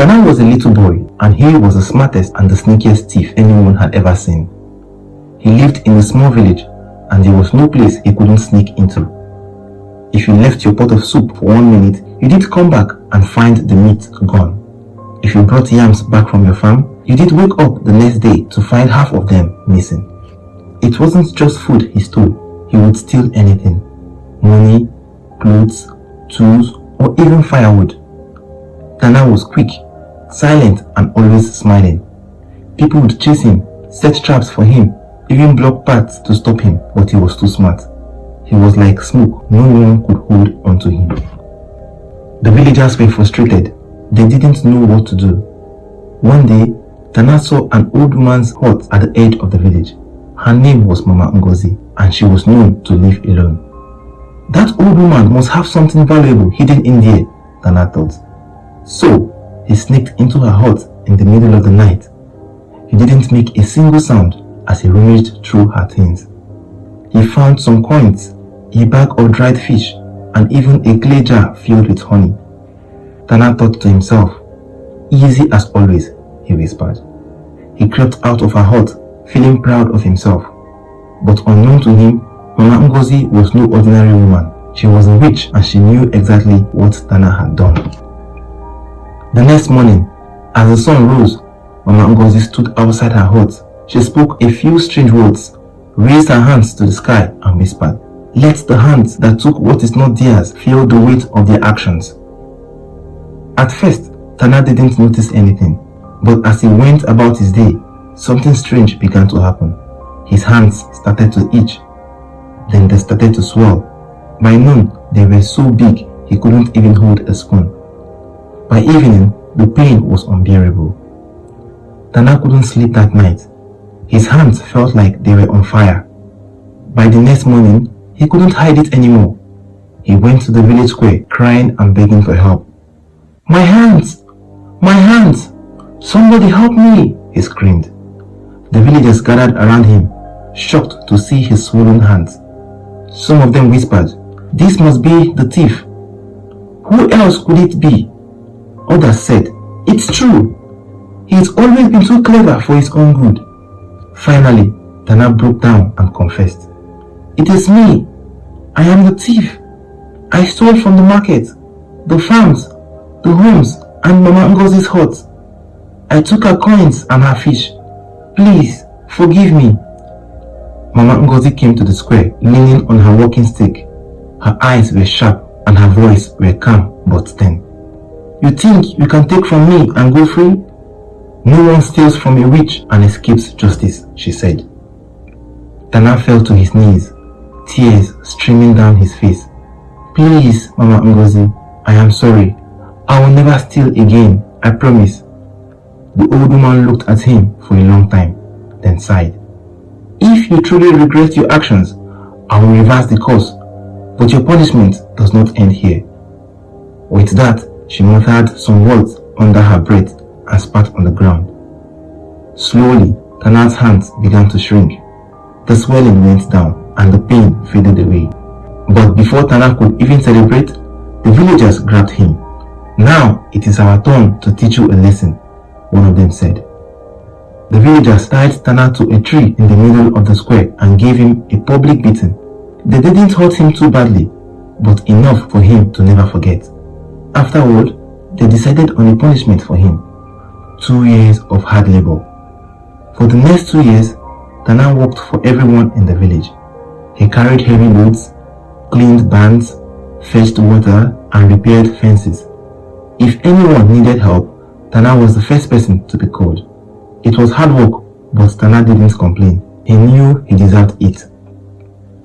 Tana was a little boy, and he was the smartest and the sneakiest thief anyone had ever seen. He lived in a small village, and there was no place he couldn't sneak into. If you left your pot of soup for 1 minute, you did come back and find the meat gone. If you brought yams back from your farm, you did wake up the next day to find half of them missing. It wasn't just food he stole, he would steal anything. Money, clothes, tools, or even firewood. Tana was quick, silent, and always smiling. People would chase him, set traps for him, even block paths to stop him, but he was too smart. He was like smoke, no one could hold onto him. The villagers were frustrated. They didn't know what to do. One day, Tana saw an old woman's hut at the edge of the village. Her name was Mama Ngozi, and she was known to live alone. That old woman must have something valuable hidden in there, Tana thought. So, he sneaked into her hut in the middle of the night. He didn't make a single sound as he rummaged through her things. He found some coins, a bag of dried fish, and even a clay jar filled with honey. Tana thought to himself, "Easy as always," he whispered. He crept out of her hut, feeling proud of himself. But unknown to him, Mama Ngozi was no ordinary woman. She was a witch, and she knew exactly what Tana had done. The next morning, as the sun rose, Mama Ngozi stood outside her hut. She spoke a few strange words, raised her hands to the sky, and whispered, "Let the hands that took what is not theirs feel the weight of their actions." At first, Tana didn't notice anything, but as he went about his day, something strange began to happen. His hands started to itch. Then they started to swell. By noon, they were so big he couldn't even hold a spoon. By evening, the pain was unbearable. Tana couldn't sleep that night. His hands felt like they were on fire. By the next morning, he couldn't hide it anymore. He went to the village square, crying and begging for help. "My hands! My hands! Somebody help me!" he screamed. The villagers gathered around him, shocked to see his swollen hands. Some of them whispered, "This must be the thief. Who else could it be?" Others said, "It's true. He's always been too clever for his own good." Finally, Tana broke down and confessed, "It is me. I am the thief. I stole from the market, the farms, the homes, and Mama Ngozi's hut. I took her coins and her fish. Please, forgive me." Mama Ngozi came to the square, leaning on her walking stick. Her eyes were sharp and her voice were calm but stern. "You think you can take from me and go free? No one steals from a witch and escapes justice," she said. Tana fell to his knees, tears streaming down his face. "Please, Mama Ngozi, I am sorry. I will never steal again, I promise." The old woman looked at him for a long time, then sighed. "If you truly regret your actions, I will reverse the course, but your punishment does not end here." With that, she muttered some words under her breath and spat on the ground. Slowly, Tana's hands began to shrink. The swelling went down and the pain faded away. But before Tana could even celebrate, the villagers grabbed him. "Now it is our turn to teach you a lesson," one of them said. The villagers tied Tana to a tree in the middle of the square and gave him a public beating. They didn't hurt him too badly, but enough for him to never forget. Afterward, they decided on a punishment for him: 2 years of hard labor. For the next 2 years, Tana worked for everyone in the village. He carried heavy loads, cleaned barns, fetched water, and repaired fences. If anyone needed help, Tana was the first person to be called. It was hard work, but Tana didn't complain. He knew he deserved it.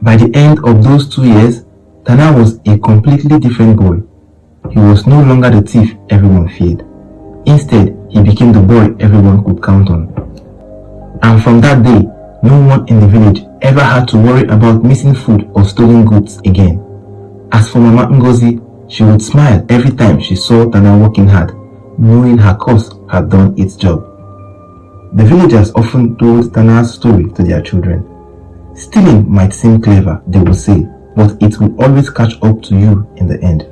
By the end of those 2 years, Tana was a completely different boy. He was no longer the thief everyone feared. Instead, he became the boy everyone could count on. And from that day, no one in the village ever had to worry about missing food or stolen goods again. As for Mama Ngozi, she would smile every time she saw Tana working hard, knowing her cause had done its job. The villagers often told Tana's story to their children. "Stealing might seem clever," they would say, "but it will always catch up to you in the end."